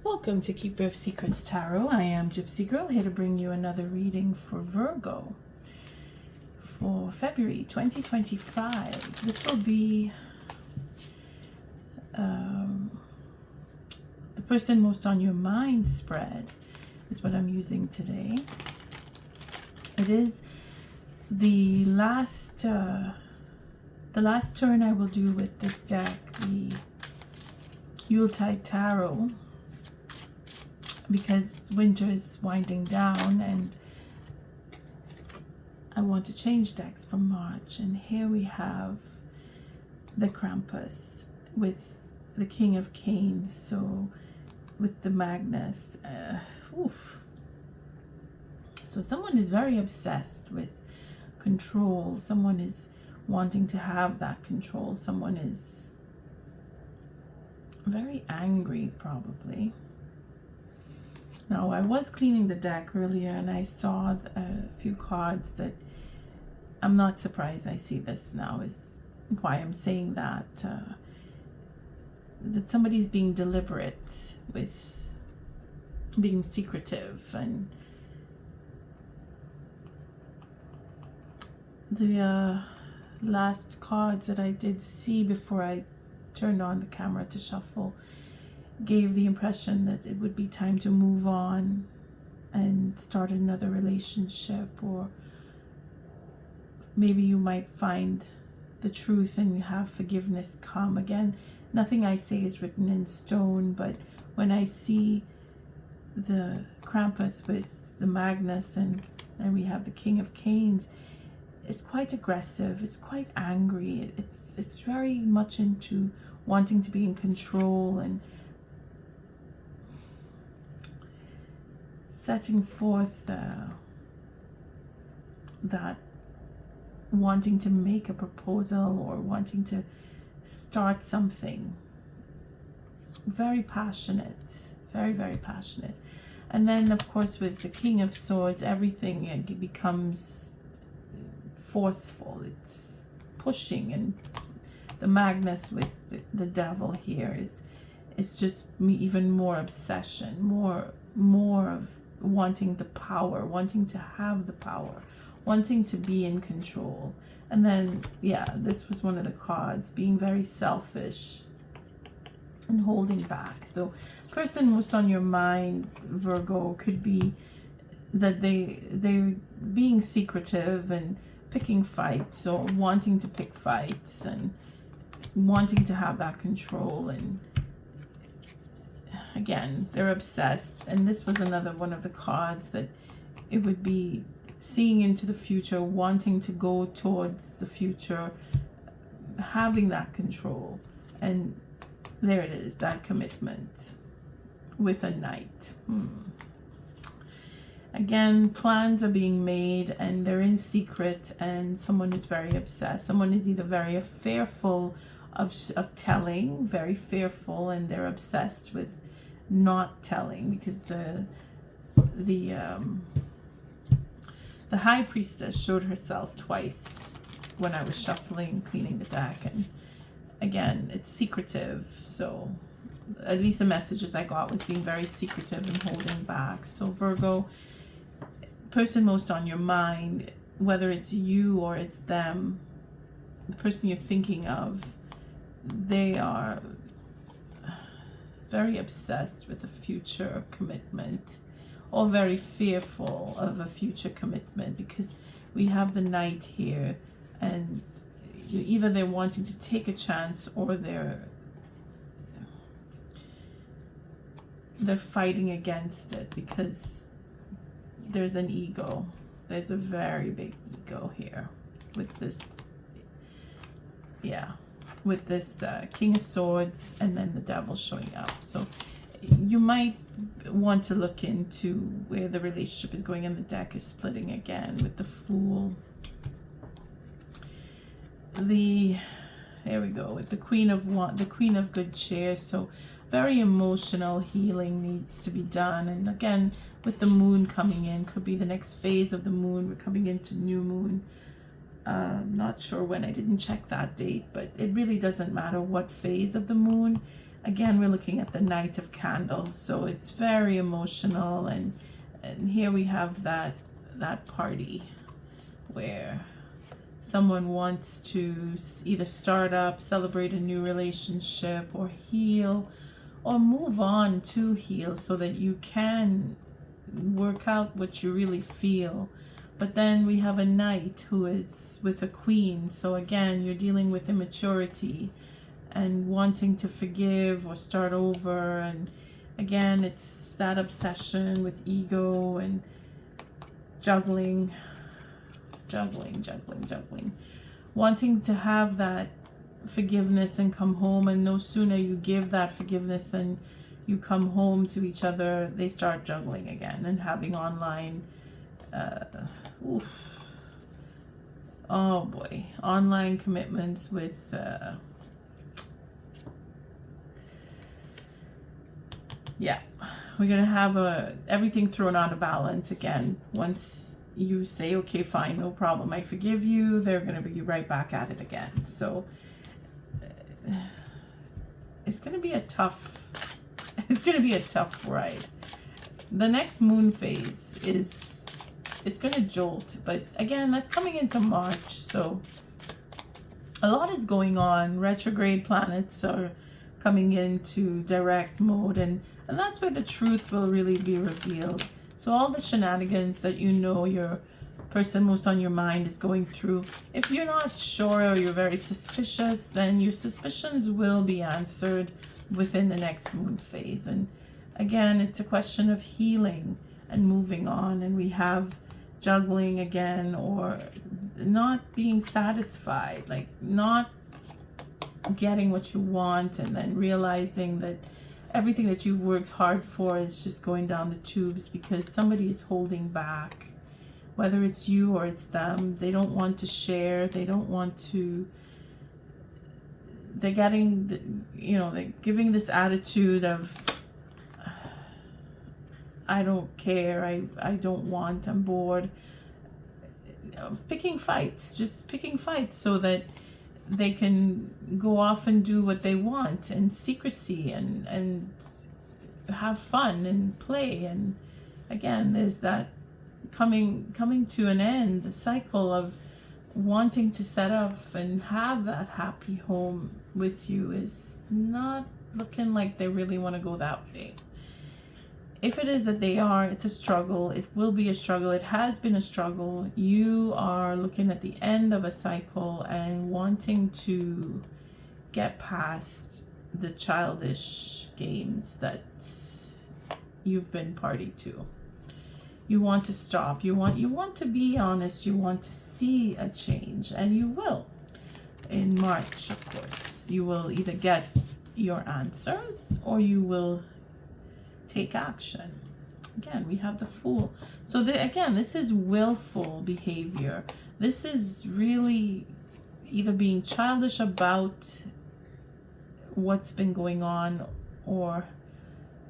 Welcome to Keeper of Secrets Tarot. I am Gypsy Girl, here to bring you another reading for Virgo for February 2025. This will be the person most on your mind spread is what I'm using today. It is the last turn I will do with this deck, the YuletideTarot, because winter is winding down and I want to change decks for March. And here we have the Krampus with the King of Canes, so with the Magnus. So someone is very obsessed with control. Someone is wanting to have that control. Someone is very angry, probably. Now, I was cleaning the deck earlier and I saw a few cards that I'm not surprised I see this now, is why I'm saying that. That somebody's being deliberate with being secretive, and the last cards that I did see before I turned on the camera to shuffle gave the impression that it would be time to move on and start another relationship, or maybe you might find the truth and have forgiveness come. Again, nothing I say is written in stone, but when I see the Krampus with the Magnus and we have the King of Canes, it's quite aggressive, it's quite angry, it's very much into wanting to be in control and setting forth that wanting to make a proposal or wanting to start something. Very passionate, very, very passionate. And then, of course, with the King of Swords, everything it becomes forceful. It's pushing, and the Magnus with the Devil here is just even more obsession, more of wanting the power, wanting to have the power, wanting to be in control. And then, yeah, this was one of the cards, being very selfish and holding back. So person most on your mind, Virgo, could be that they're being secretive and picking fights, or wanting to pick fights and wanting to have that control. And again, they're obsessed. And this was another one of the cards that it would be seeing into the future, wanting to go towards the future, having that control. And there it is, that commitment with a Knight. Again, plans are being made and they're in secret, and someone is very obsessed. Someone is either very fearful of telling, very fearful, and they're obsessed with not telling, because the High Priestess showed herself twice when I was shuffling, cleaning the deck, and again, it's secretive. So at least the messages I got was being very secretive and holding back. So Virgo, person most on your mind, whether it's you or it's them, the person you're thinking of, they are very obsessed with a future commitment, or very fearful of a future commitment, because we have the Knight here, and either they're wanting to take a chance, or they're fighting against it, because there's an ego. There's a very big ego here with this, yeah, with this King of Swords and then the Devil showing up. So you might want to look into where the relationship is going, and the deck is splitting again with the Fool. Here we go with the Queen of Good Cheer. So very emotional healing needs to be done. And again, with the Moon coming in, could be the next phase of the Moon. We're coming into new Moon. Not sure when, I didn't check that date, but it really doesn't matter what phase of the Moon. again, we're looking at the Knight of Candles, so it's very emotional, and here we have that party where someone wants to either start up, celebrate a new relationship, or heal, or move on to heal so that you can work out what you really feel. But then we have a knight who is with a queen, so again, you're dealing with immaturity and wanting to forgive or start over, and again, it's that obsession with ego and juggling, wanting to have that forgiveness and come home, and no sooner you give that forgiveness and you come home to each other, they start juggling again and having online oh boy, online commitments with yeah, we're gonna have everything thrown out of balance again. Once you say, okay, fine, no problem, I forgive you, they're gonna be right back at it again. So it's gonna be a tough ride. The next moon phase it's gonna jolt, but again, that's coming into March, so a lot is going on. Retrograde planets are coming into direct mode, and that's where the truth will really be revealed. So all the shenanigans that you know your person most on your mind is going through, if you're not sure or you're very suspicious, then your suspicions will be answered within the next moon phase. And again, it's a question of healing and moving on, and we have juggling again, or not being satisfied, like not getting what you want, and then realizing that everything that you've worked hard for is just going down the tubes because somebody is holding back, whether it's you or it's them. They don't want to share, they don't want to, they're getting, they're giving this attitude of, I don't care, I don't want, I'm bored, of picking fights, just picking fights so that they can go off and do what they want, and secrecy, and have fun and play. And again, there's that coming to an end, the cycle of wanting to set up and have that happy home with you is not looking like they really want to go that way. If it is that they are, it's a struggle. It will be a struggle. It has been a struggle. You are looking at the end of a cycle and wanting to get past the childish games that you've been party to. You want to stop. You want to be honest. You want to see a change, and you will. In March, of course, you will either get your answers or you will take action. Again, we have the Fool. So again, this is willful behavior. This is really either being childish about what's been going on, or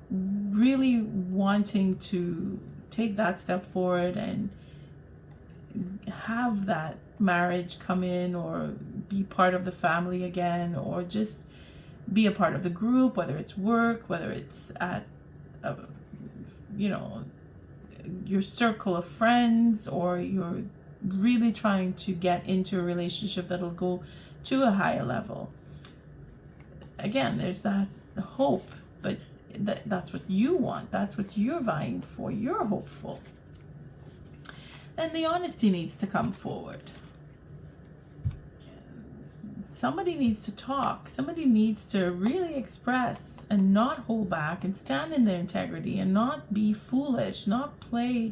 really wanting to take that step forward and have that marriage come in, or be part of the family again, or just be a part of the group, whether it's work, whether it's at your circle of friends, or you're really trying to get into a relationship that'll go to a higher level. Again, there's that hope, but that's what you want. That's what you're vying for. You're hopeful. And the honesty needs to come forward. Somebody needs to talk. Somebody needs to really express and not hold back, and stand in their integrity, and not be foolish, not play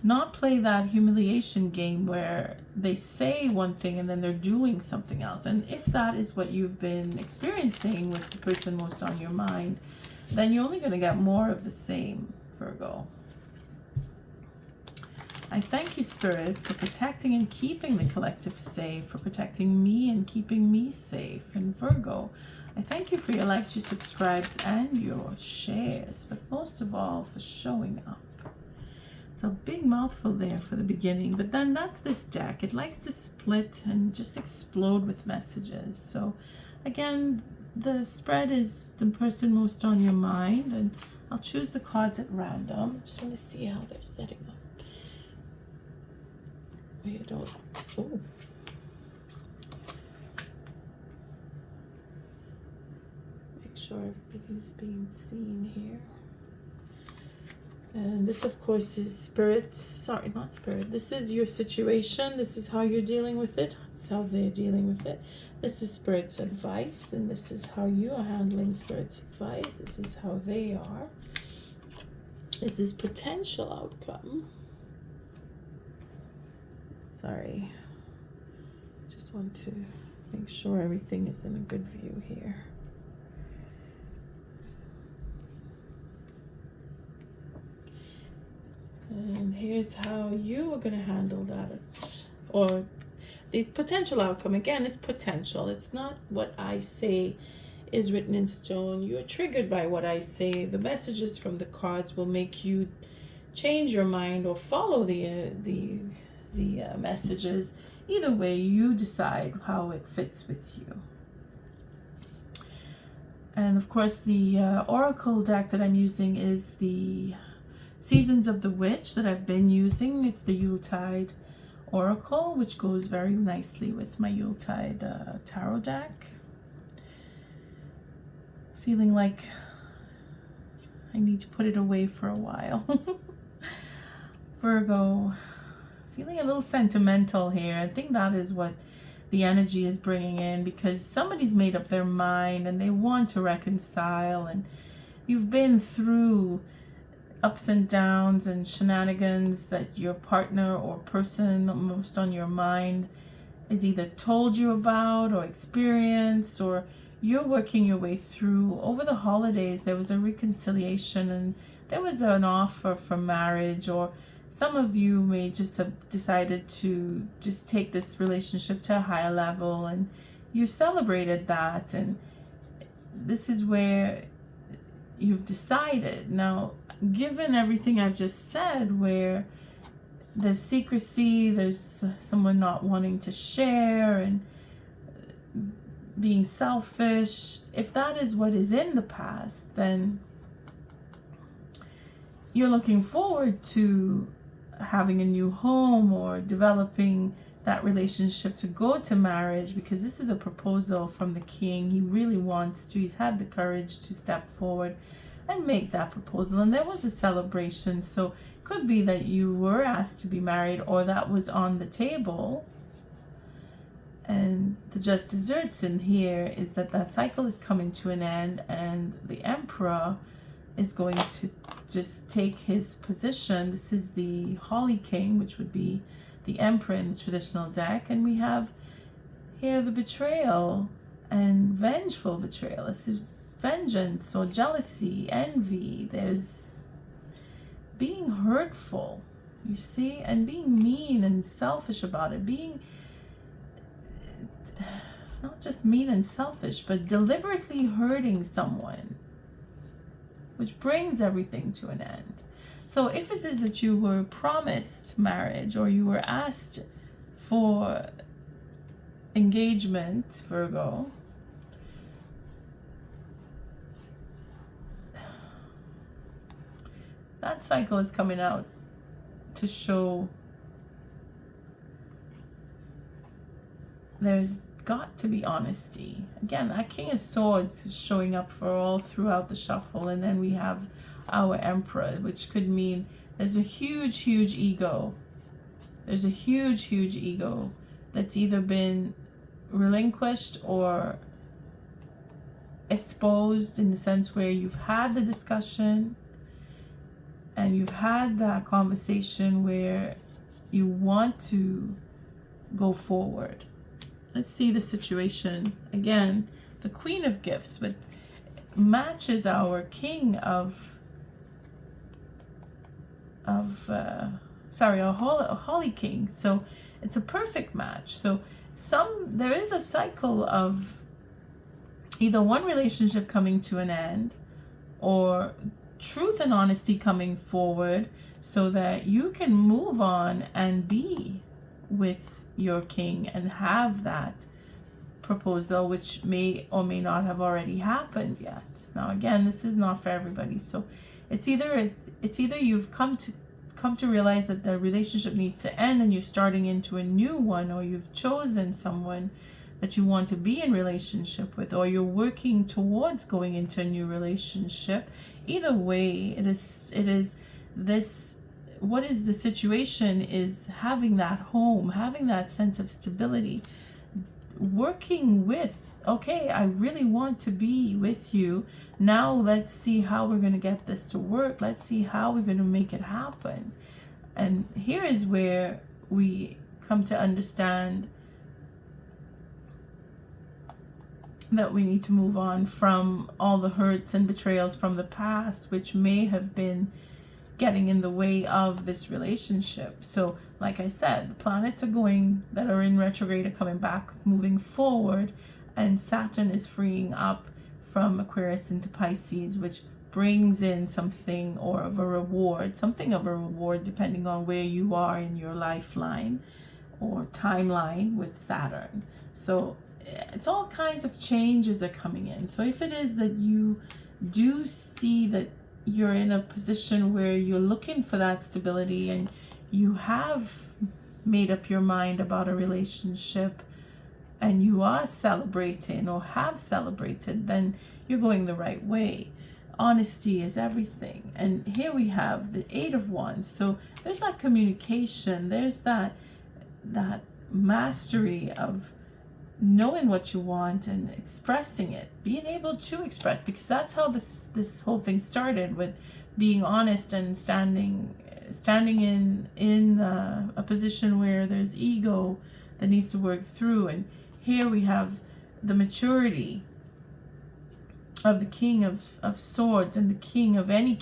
that humiliation game where they say one thing and then they're doing something else. And if that is what you've been experiencing with the person most on your mind, then you're only going to get more of the same, Virgo. I thank you, Spirit, for protecting and keeping the collective safe, for protecting me and keeping me safe. And Virgo, I thank you for your likes, your subscribes, and your shares, but most of all for showing up. It's a big mouthful there for the beginning, but then that's this deck. It likes to split and just explode with messages. So again, the spread is the person most on your mind, and I'll choose the cards at random. I just want to see how they're setting up. You don't. Oh. Make sure everybody's being seen here. And this, of course, is spirit. Sorry, not spirit. This is your situation. This is how you're dealing with it. That's how they're dealing with it. This is spirit's advice, and this is how you are handling spirit's advice. This is how they are. This is potential outcome. Sorry. Just want to make sure everything is in a good view here. And here's how you are going to handle that. Or the potential outcome. Again, it's potential. It's not what I say is written in stone. You're triggered by what I say. The messages from the cards will make you change your mind or follow the messages. Either way, you decide how it fits with you. And of course, the oracle deck that I'm using is the Seasons of the Witch that I've been using. It's the Yuletide Oracle, which goes very nicely with my Yuletide tarot deck. Feeling like I need to put it away for a while. Virgo, feeling a little sentimental here. I think that is what the energy is bringing in, because somebody's made up their mind and they want to reconcile, and you've been through ups and downs and shenanigans that your partner or person most on your mind is either told you about or experienced, or you're working your way through. Over the holidays, there was a reconciliation and there was an offer for marriage, or some of you may just have decided to just take this relationship to a higher level, and you celebrated that, and this is where you've decided. Now, given everything I've just said, where there's secrecy, there's someone not wanting to share and being selfish, if that is what is in the past, then you're looking forward to having a new home or developing that relationship to go to marriage, because this is a proposal from the king. He really wants to. He's had the courage to step forward and make that proposal, and there was a celebration. So it could be that you were asked to be married, or that was on the table. And the just desserts in here is that that cycle is coming to an end, and the emperor is going to just take his position. This is the Holly King, which would be the emperor in the traditional deck, and we have here the betrayal and vengeful betrayal. This is vengeance or jealousy, envy. There's being hurtful, you see, and being mean and selfish about it. Being not just mean and selfish, but deliberately hurting someone, which brings everything to an end. So if it is that you were promised marriage, or you were asked for engagement, Virgo, that cycle is coming out to show there's got to be honesty. Again, that King of Swords is showing up for all throughout the shuffle, and then we have our Emperor, which could mean there's a huge ego. There's a huge ego that's either been relinquished or exposed, in the sense where you've had the discussion and you've had that conversation where you want to go forward. Let's see the situation again. The Queen of Gifts with matches our King of our Holly King. So it's a perfect match. So there is a cycle of either one relationship coming to an end, or truth and honesty coming forward, so that you can move on and be with your king and have that proposal, which may or may not have already happened yet. Now again, this is not for everybody, so it's either you've come to realize that the relationship needs to end and you're starting into a new one, or you've chosen someone that you want to be in relationship with, or you're working towards going into a new relationship. Either way, it is this, what is the situation is having that home, having that sense of stability, working with, okay, I really want to be with you. Now let's see how we're going to get this to work. Let's see how we're going to make it happen. And here is where we come to understand that we need to move on from all the hurts and betrayals from the past, which may have been getting in the way of this relationship. So like I said, the planets that are in retrograde are coming back, moving forward, and Saturn is freeing up from Aquarius into Pisces, which brings in something of a reward depending on where you are in your lifeline or timeline with Saturn. So it's all kinds of changes are coming in. So if it is that you do see that you're in a position where you're looking for that stability and you have made up your mind about a relationship and you are celebrating or have celebrated, then you're going the right way. Honesty is everything. And here we have the 8 of Wands. So there's that communication, there's that mastery of knowing what you want and expressing it, being able to express, because that's how this whole thing started, with being honest and standing in a position where there's ego that needs to work through. And here we have the maturity of the King of Swords, and the king of any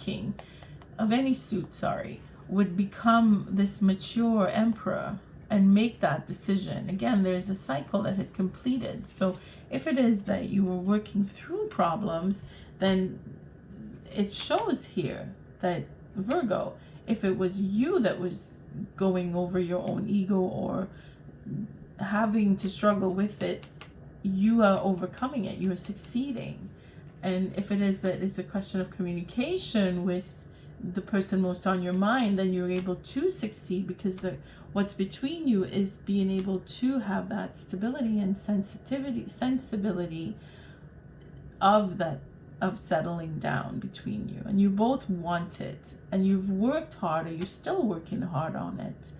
suit, would become this mature emperor and make that decision. Again, there's a cycle that has completed. So if it is that you were working through problems, then it shows here that, Virgo, if it was you that was going over your own ego or having to struggle with it, you are overcoming it, you are succeeding. And if it is that it's a question of communication with the person most on your mind, then you're able to succeed, because what's between you is being able to have that stability and sensibility of settling down between you, and you both want it, and you've worked hard, or you're still working hard on it.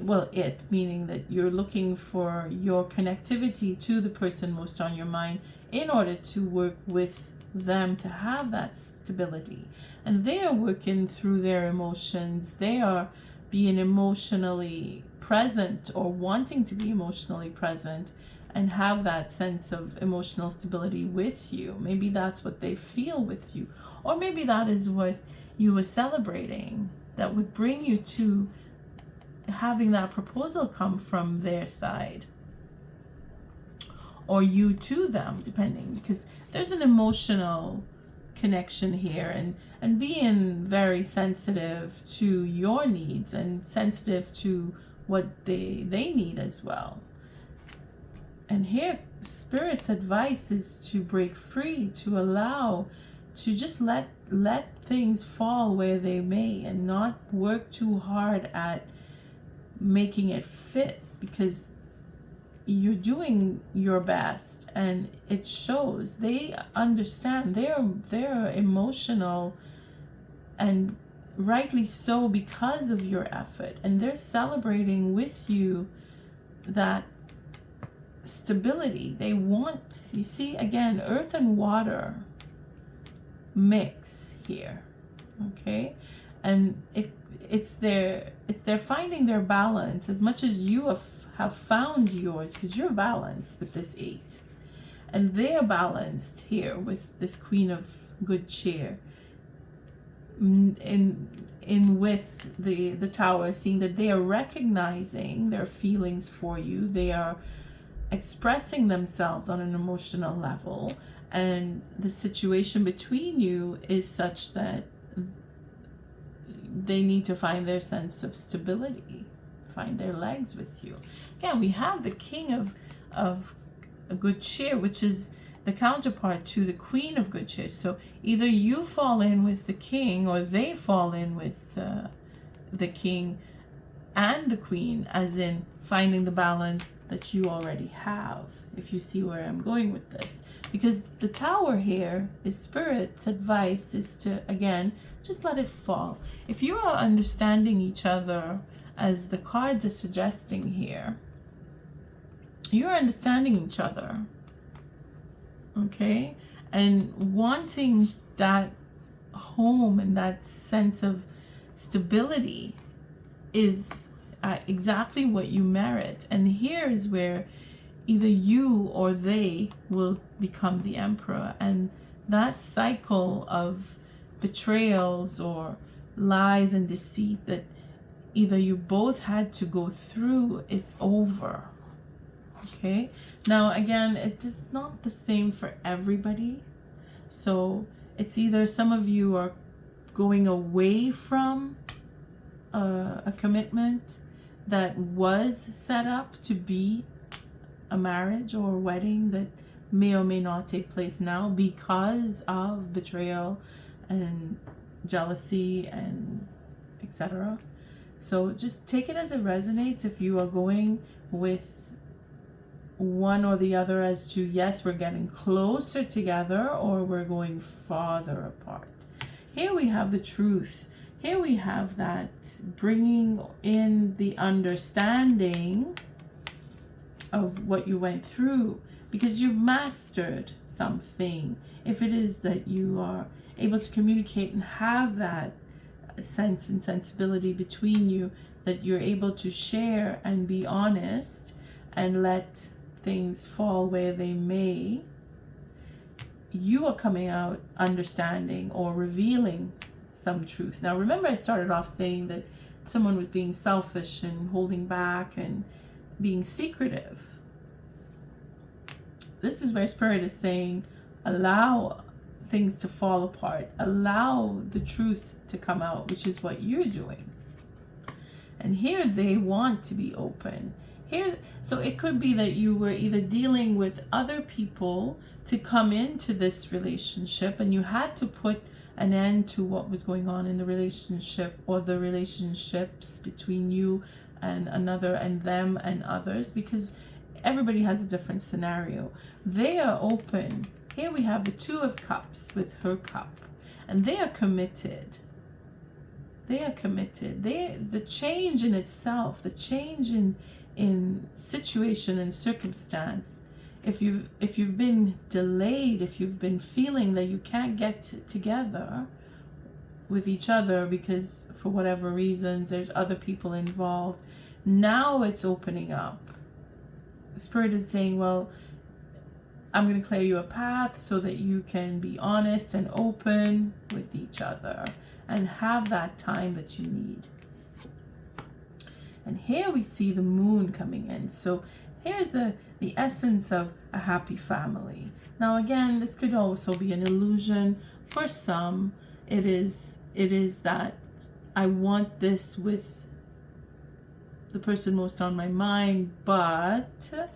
Well, meaning that you're looking for your connectivity to the person most on your mind in order to work with them to have that stability. And they are working through their emotions. They are being emotionally present, or wanting to be emotionally present, and have that sense of emotional stability with you. Maybe that's what they feel with you, or maybe that is what you were celebrating that would bring you to having that proposal come from their side, or you to them, depending, because there's an emotional connection here, and being very sensitive to your needs and sensitive to what they need as well. And here Spirit's advice is to break free, to allow, to just let things fall where they may, and not work too hard at making it fit, because you're doing your best and it shows. They understand, they're emotional, and rightly so, because of your effort, and they're celebrating with you that stability they want. You see, again, earth and water mix here, okay? And it's their finding their balance, as much as you have found yours, because you're balanced with this 8, and they're balanced here with this Queen of Good Cheer, in with the Tower, seeing that they are recognizing their feelings for you. They are expressing themselves on an emotional level, and the situation between you is such that they need to find their sense of stability, find their legs with you. Again, we have the King of a good cheer, which is the counterpart to the Queen of Good Cheer. So either you fall in with the King, or they fall in with the King and the Queen, as in finding the balance that you already have, if you see where I'm going with this. Because the Tower here is Spirit's advice is to, again, just let it fall. If you are understanding each other, as the cards are suggesting here, you're understanding each other, okay? And wanting that home and that sense of stability is exactly what you merit. And here is where either you or they will become the emperor, and that cycle of betrayals or lies and deceit that either you both had to go through is over. Okay, now again, it is not the same for everybody. So it's either some of you are going away from a commitment that was set up to be a marriage or a wedding that may or may not take place now because of betrayal and jealousy and etc. So just take it as it resonates. If you are going with one or the other as to, yes, we're getting closer together, or we're going farther apart. Here we have the truth. Here we have that bringing in the understanding of what you went through, because you've mastered something. If it is that you are able to communicate and have that sense and sensibility between you, that you're able to share and be honest and let things fall where they may, you are coming out understanding or revealing some truth. Now remember, I started off saying that someone was being selfish and holding back and being secretive. This is where Spirit is saying, allow things to fall apart, allow the truth to come out, which is what you're doing. And here they want to be open. Here, so it could be that you were either dealing with other people to come into this relationship, and you had to put an end to what was going on in the relationship, or the relationships between you and another and them and others, because everybody has a different scenario. They are open. Here we have the Two of Cups with her cup, and they are committed. They are committed. The change in itself, the change in situation and circumstance, if you've been delayed, if you've been feeling that you can't get together with each other because for whatever reasons there's other people involved, now it's opening up. Spirit is saying, well, I'm going to clear you a path so that you can be honest and open with each other and have that time that you need. And here we see the moon coming in. So here's the essence of a happy family. Now again, this could also be an illusion. For some, it is that I want this with the person most on my mind, but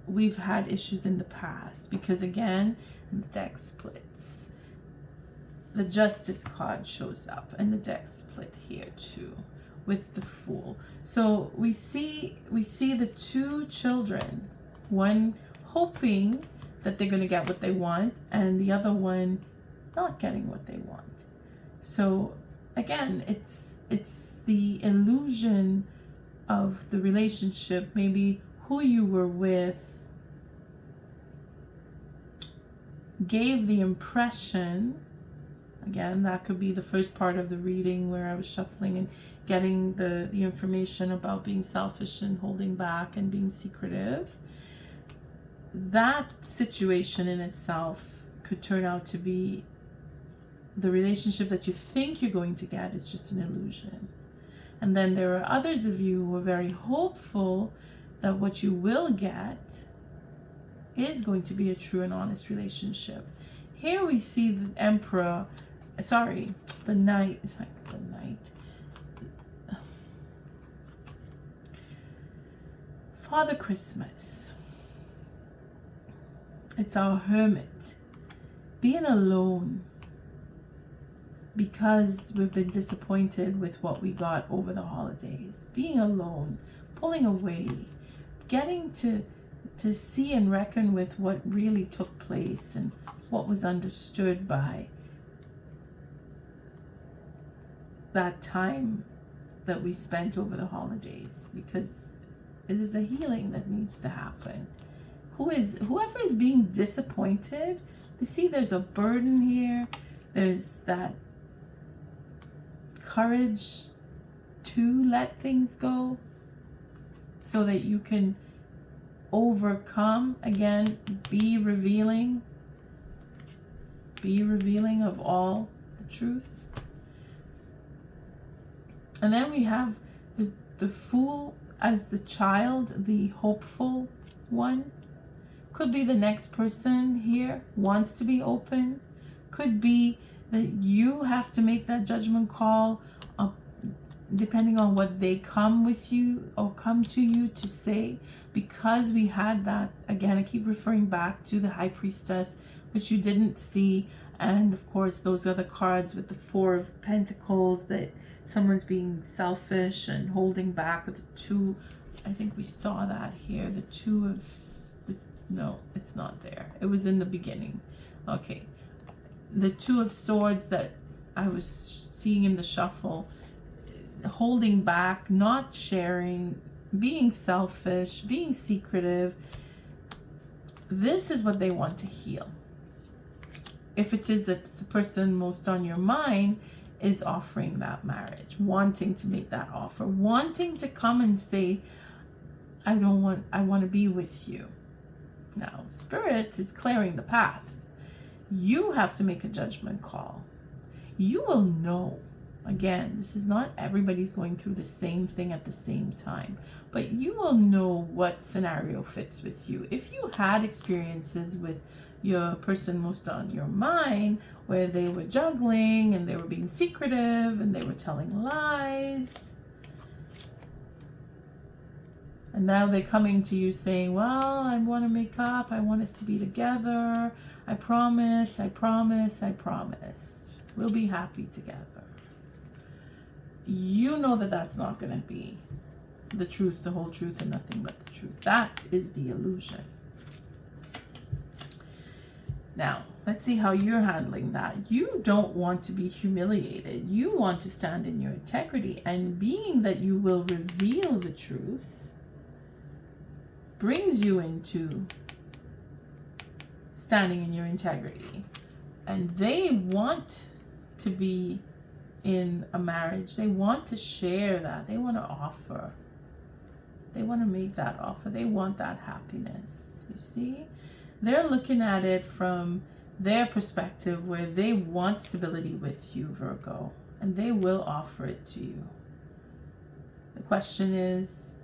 we've had issues in the past, because again, the deck splits. The Justice card shows up, and the deck split here too with the Fool. So we see the two children, one hoping that they're going to get what they want, and the other one not getting what they want. So again, it's the illusion of the relationship. Maybe who you were with gave the impression, again, that could be the first part of the reading where I was shuffling and getting the information about being selfish and holding back and being secretive. That situation in itself could turn out to be the relationship that you think you're going to get. It's just an illusion. And then there are others of you who are very hopeful that what you will get is going to be a true and honest relationship. Here we see the Emperor, the Knight, Father Christmas. It's our Hermit. Being alone because we've been disappointed with what we got over the holidays. Being alone, pulling away, getting to see and reckon with what really took place and what was understood by that time that we spent over the holidays, because it is a healing that needs to happen. Whoever is being disappointed, you see there's a burden here. There's that courage to let things go so that you can overcome. Again, be revealing of all the truth. And then we have the Fool as the child, the hopeful one. Could be the next person here wants to be open. Could be that you have to make that judgment call depending on what they come with you or come to you to say. Because we had that, again, I keep referring back to the High Priestess, which you didn't see. And of course, those are the cards with the Four of Pentacles, that someone's being selfish and holding back with the Two. I think we saw that here. The Two of... No, it's not there. It was in the beginning. Okay. The Two of Swords that I was seeing in the shuffle. Holding back, not sharing, being selfish, being secretive. This is what they want to heal. If it is that the person most on your mind is offering that marriage, wanting to make that offer, wanting to come and say, I want to be with you. Now, Spirit is clearing the path. You have to make a judgment call. You will know. Again, this is not everybody's going through the same thing at the same time, but you will know what scenario fits with you. If you had experiences with your person most on your mind where they were juggling and they were being secretive and they were telling lies, and now they're coming to you saying, well, I want to make up, I want us to be together, I promise, I promise, I promise, we'll be happy together. You know that that's not going to be the truth, the whole truth, and nothing but the truth. That is the illusion. Now, let's see how you're handling that. You don't want to be humiliated. You want to stand in your integrity. And being that you will reveal the truth brings you into standing in your integrity. And they want to be in a marriage. They want to share that. They want to offer. They want to make that offer. They want that happiness. You see? They're looking at it from their perspective where they want stability with you, Virgo. And they will offer it to you. The question is,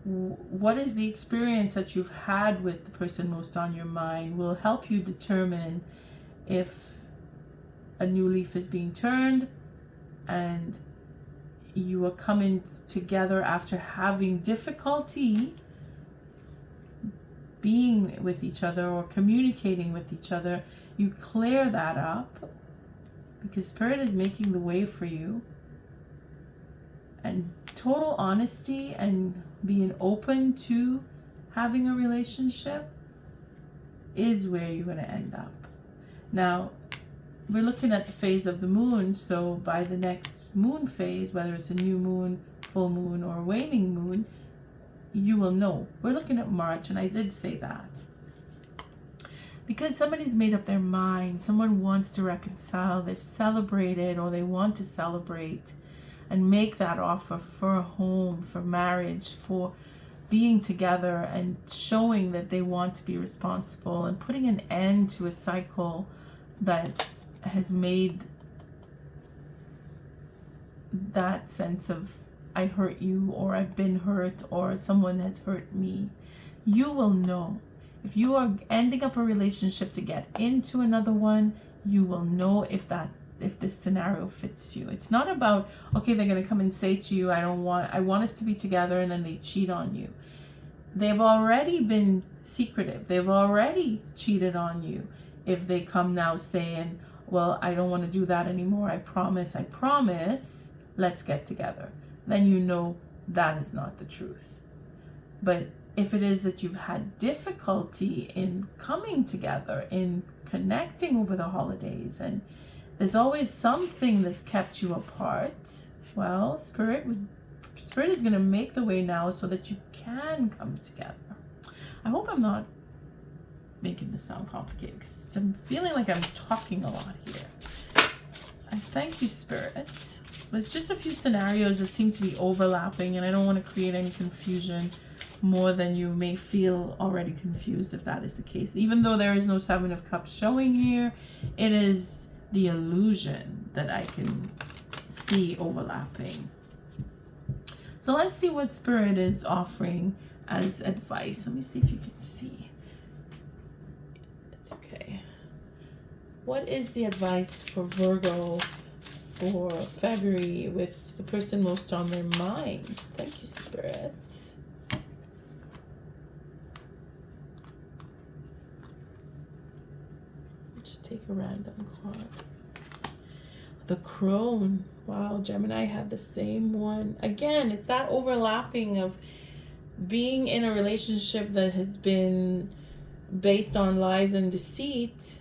what is the experience that you've had with the person most on your mind will help you determine if a new leaf is being turned and you are coming together after having difficulty being with each other or communicating with each other. You clear that up because Spirit is making the way for you. And total honesty and being open to having a relationship is where you're going to end up. Now, we're looking at the phase of the moon, so by the next moon phase, whether it's a new moon, full moon, or waning moon, you will know. We're looking at March, and I did say that. Because somebody's made up their mind, someone wants to reconcile, they've celebrated, or they want to celebrate, and make that offer for a home, for marriage, for being together, and showing that they want to be responsible, and putting an end to a cycle that has made that sense of I hurt you, or I've been hurt, or someone has hurt me. You will know. If you are ending up a relationship to get into another one, you will know if this scenario fits you. It's not about, okay, they're going to come and say to you, I want us to be together, and then they cheat on you. they've already been secretive. They've already cheated on you. If they come now saying, well, I don't want to do that anymore. I promise, let's get together. Then you know that is not the truth. But if it is that you've had difficulty in coming together, in connecting over the holidays, and there's always something that's kept you apart, well, Spirit is going to make the way now so that you can come together. I hope I'm not making this sound complicated, because I'm feeling like I'm talking a lot here. I thank you, Spirit. There's just a few scenarios that seem to be overlapping, and I don't want to create any confusion more than you may feel already confused if that is the case. Even though there is no Seven of Cups showing here, it is the illusion that I can see overlapping. So let's see what Spirit is offering as advice. Let me see if you can see. It's okay. What is the advice for Virgo for February with the person most on their mind? Thank you, Spirit. Just take a random card. The Crone. Wow, Gemini had the same one. Again, it's that overlapping of being in a relationship that has been based on lies and deceit,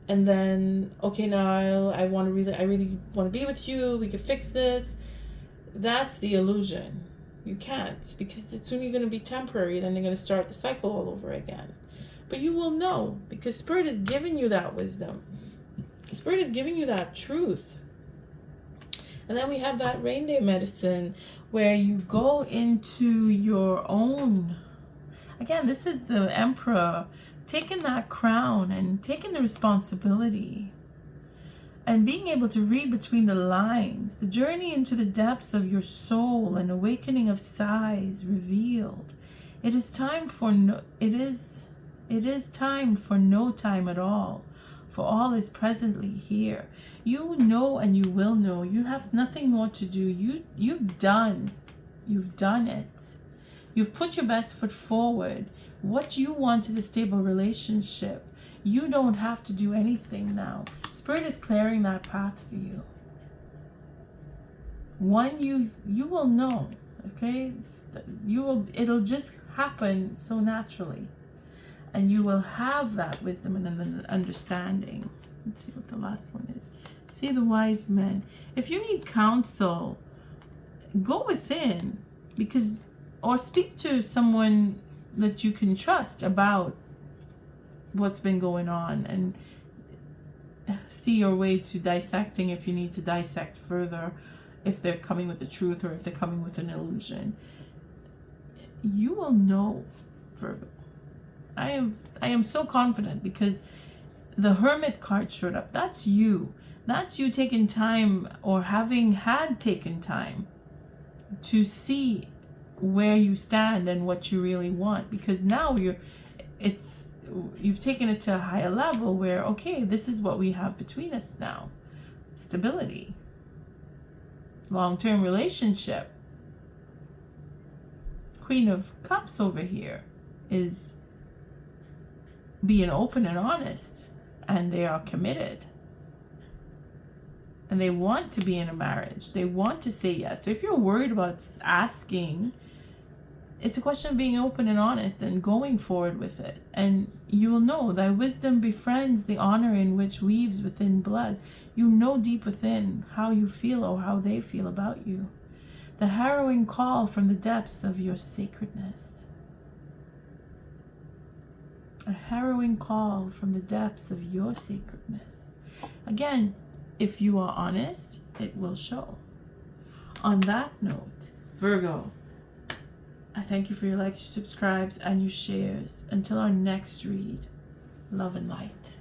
and then, okay, now I really want to be with you. We can fix this. That's the illusion. You can't, because it's only going to be temporary. Then they're going to start the cycle all over again. But you will know, because Spirit is giving you that wisdom. Spirit is giving you that truth. And then we have that reindeer medicine where you go into your own. Again, this is the Emperor taking that crown and taking the responsibility and being able to read between the lines. The journey into the depths of your soul and awakening of sighs revealed. It is time for time for no time at all. For all is presently here. You know, and you will know. You have nothing more to do. You've done it. You've put your best foot forward. What you want is a stable relationship. You don't have to do anything now. Spirit is clearing that path for you. You will know, okay? It'll just happen so naturally. And you will have that wisdom and understanding. Let's see what the last one is. See the wise men. If you need counsel, go within, or speak to someone that you can trust about what's been going on, and see your way to dissecting if you need to dissect further, if they're coming with the truth or if they're coming with an illusion. You will know, Virgo. I am so confident, because the Hermit card showed up. That's you. That's you taking time, or having had taken time to see where you stand and what you really want, because now you've taken it to a higher level where, okay, this is what we have between us now. Stability. Long-term relationship. Queen of Cups over here is being open and honest, and they are committed, and they want to be in a marriage. They want to say yes. So if you're worried about asking, it's a question of being open and honest and going forward with it. And you will know thy wisdom befriends the honor in which weaves within blood. You know deep within how you feel, or how they feel about you. The harrowing call from the depths of your sacredness. A harrowing call from the depths of your sacredness. Again, if you are honest, it will show. On that note, Virgo, I thank you for your likes, your subscribes, and your shares. Until our next read, love and light.